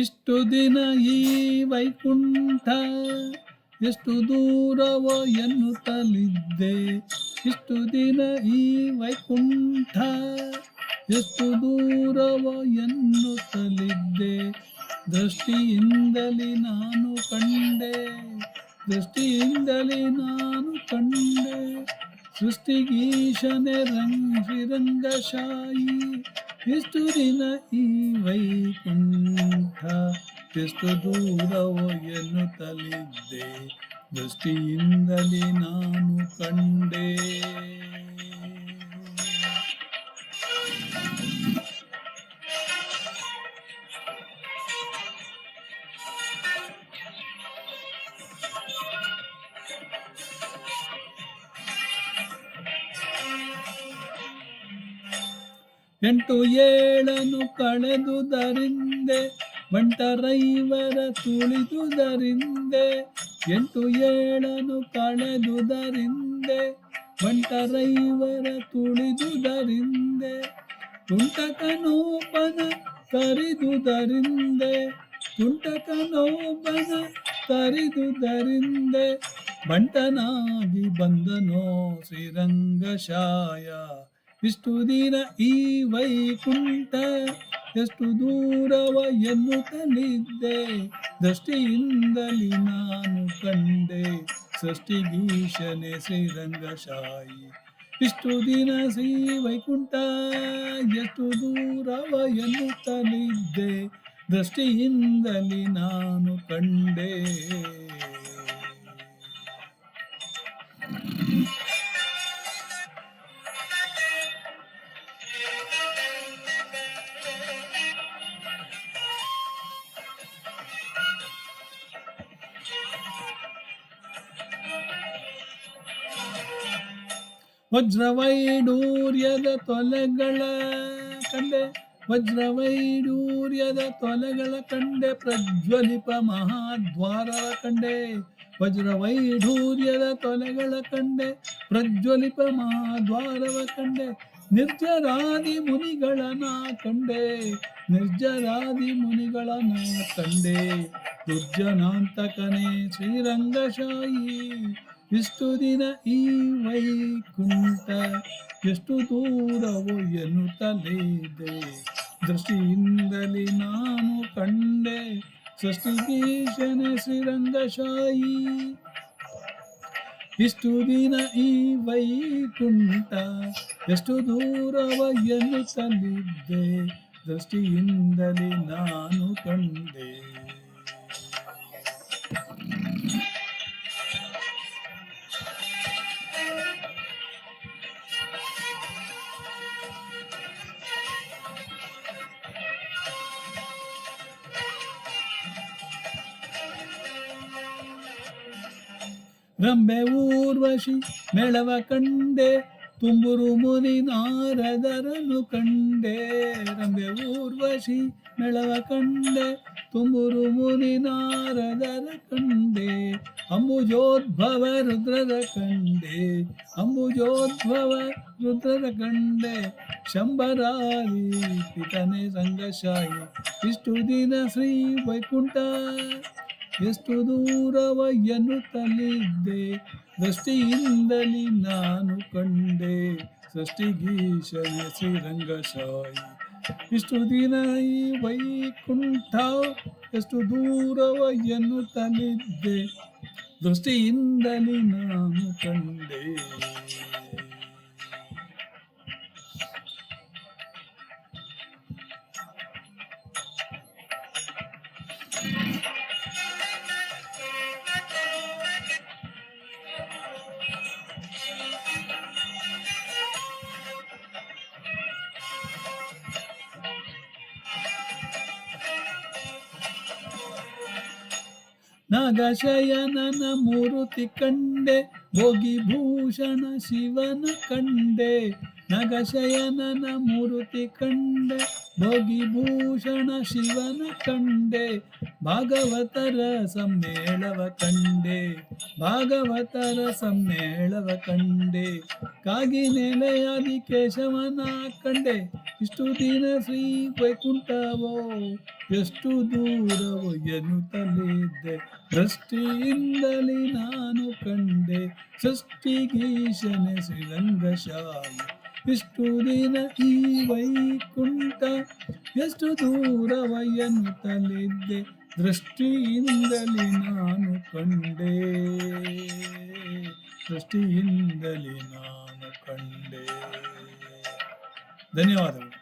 ಇಷ್ಟು ದಿನ ಈ ವೈಕುಂಠ ಎಷ್ಟು ದೂರವೋ ಎನ್ನುತ್ತಲಿದ್ದೆ. ಇಷ್ಟು ದಿನ ಈ ವೈಕುಂಠ ಎಷ್ಟು ದೂರವೋ ಎನ್ನುತ್ತಲಿದ್ದೆ. ದೃಷ್ಟಿಯಿಂದಲೇ ನಾನು ಕಂಡೆ, ದೃಷ್ಟಿಯಿಂದಲೇ ನಾನು ಕಂಡೆ. ಸೃಷ್ಟಿಗೀಶನೆ ಶ್ರೀರಂಗಶಾಯಿ. ಇಷ್ಟು ದಿನ ಈ ವೈಕುಂಠ ಎಷ್ಟು ದೂರವೋ ಎನ್ನುತ್ತಲಿದ್ದೆ. ದೃಷ್ಟಿಯಿಂದಲೇ ನಾನು ಕಂಡೆ. ಎಂಟು ಏಳನು ಕಳೆದುದರಿಂದೆ ಬಂಟರೈವರ ತುಳಿದುದರಿಂದೆ. ಎಂಟು ಏಳನು ಕಳೆದುದರಿಂದೆ ಬಂಟರೈವರ ತುಳಿದುದರಿಂದೆ. ತುಂಟಕನೊಬ್ಬನ ಕರಿದುದರಿಂದೆ, ತುಂಟಕನೊಬ್ಬನ ಕರಿದುದರಿಂದೆ. ಬಂಟನಾಗಿ ಬಂದನೋ ಶ್ರೀರಂಗಶಾಯ. ಇಷ್ಟು ದಿನ ಈ ವೈಕುಂಠ ಎಷ್ಟು ದೂರವ ಎನ್ನುತ್ತಲಿದ್ದೆ. ದೃಷ್ಟಿಯಿಂದಲೇ ನಾನು ಕಂಡೆ. ಸೃಷ್ಟಿಗೀಶನೆ ಶ್ರೀರಂಗಶಾಯಿ. ಇಷ್ಟು ದಿನ ಶ್ರೀ ವೈಕುಂಠ ಎಷ್ಟು ದೂರವ ಎನ್ನುತ್ತಲಿದ್ದೆ. ದೃಷ್ಟಿಯಿಂದಲೇ ನಾನು ಕಂಡೆ. ವಜ್ರವೈಡೂರ್ಯದ ತೊಲೆಗಳ ಕಂಡೆ, ವಜ್ರವೈಡೂರ್ಯದ ತೊಲೆಗಳ ಕಂಡೆ. ಪ್ರಜ್ವಲಿಪ ಮಹಾದ್ವಾರವ ಕಂಡೆ, ವಜ್ರವೈಢೂರ್ಯದ ತೊಲೆಗಳ ಕಂಡೆ. ಪ್ರಜ್ವಲಿಪ ಮಹಾದ್ವಾರವ ಕಂಡೆ. ನಿರ್ಜರಾದಿ ಮುನಿಗಳನ ಕಂಡೆ, ನಿರ್ಜರಾದಿ ಮುನಿಗಳನ ಕಂಡೆ. ದುರ್ಜನಾಂತಕನೇ ಶ್ರೀರಂಗಶಾಯಿ. ಇಷ್ಟು ದಿನ ಈ ವೈಕುಂಠ ಎಷ್ಟು ದೂರವೋ ಎನ್ನುತ್ತಲಿದ್ದೆ. ದೃಷ್ಟಿಯಿಂದಲೇ ನಾನು ಕಂಡೆ. ಸೃಷ್ಟಿಗೀಶನೆ ಶ್ರೀರಂಗಶಾಯಿ. ಇಷ್ಟು ದಿನ ಈ ವೈಕುಂಠ ಎಷ್ಟು ದೂರವ ಎನ್ನುತ್ತಲಿದ್ದೆ. ದೃಷ್ಟಿಯಿಂದಲೇ ನಾನು ಕಂಡೆ. ರಂಬೆ ಊರ್ವಶಿ ಮೇಳವ ಕಂಡೆ, ತುಂಬುರು ಮುನಿ ನಾರದರನು ಕಂಡೆ. ರಂಬೆ ಊರ್ವಶಿ ಮೇಳವ ಕಂಡೆ, ತುಂಬುರು ಮುನಿ ನಾರದರ ಕಂಡೆ. ಅಂಬುಜೋದ್ಭವ ರುದ್ರರ ಕಂಡೆ, ಅಂಬುಜೋದ್ಭವ ರುದ್ರರ ಕಂಡೆ. ಶಂಬರಾರಿ ಪಿತನೆ ರಂಗಶಾಯಿ. ಇಷ್ಟು ದಿನ ಶ್ರೀ ವೈಕುಂಠ ಎಷ್ಟು ದೂರವ ಎನ್ನುತ್ತಲಿದ್ದೆ. ದೃಷ್ಟಿಯಿಂದಲೇ ನಾನು ಕಂಡೆ. ಸೃಷ್ಟಿಗೀಶನೆ ಶ್ರೀರಂಗಶಾಯಿ. ಇಷ್ಟು ದಿನ ಈ ವೈಕುಂಠ ಎಷ್ಟು ದೂರವ ಎನ್ನುತ್ತಲಿದ್ದೆ. ದೃಷ್ಟಿಯಿಂದಲೇ ನಾನು ಕಂಡೆ. ನಾಗಶಯನನ ಮೂರುತಿ ಕಂಡೆ, ಭೋಗಿ ಭೂಷಣ ಶಿವನ ಕಂಡೆ. ನಗಶಯನನ ಮೂರ್ತಿ ಕಂಡೆ, ಭೋಗಿಭೂಷಣ ಶಿವನ ಕಂಡೆ, ಭಾಗವತರ ಸಮ್ಮೇಳವ ಕಂಡೆ, ಭಾಗವತರ ಸಮ್ಮೇಳವ ಕಂಡೆ, ಕಾಗಿ ನೆಲೆಯಾದಿ ಕೇಶವನ ಕಂಡೆ, ಇಷ್ಟು ದಿನ ಶ್ರೀ ವೈಕುಂಠವೋ ಎಷ್ಟು ದೂರವೋ ಎನ್ನುತ್ತಲಿದ್ದೆ, ದೃಷ್ಟಿಯಿಂದಲೇ ನಾನು ಕಂಡೆ, ಸೃಷ್ಟಿಗೀಶನೆ ಶ್ರೀರಂಗಶಾಯಿ, ಇಷ್ಟು ದಿನ ಈ ವೈಕುಂಠ ಎಷ್ಟು ದೂರವ ಎನ್ನುತ್ತಲಿದ್ದೆ, ದೃಷ್ಟಿಯಿಂದಲೇ ನಾನು ಕಂಡೆ, ದೃಷ್ಟಿಯಿಂದಲೇ ನಾನು ಕಂಡೆ. ಧನ್ಯವಾದಗಳು.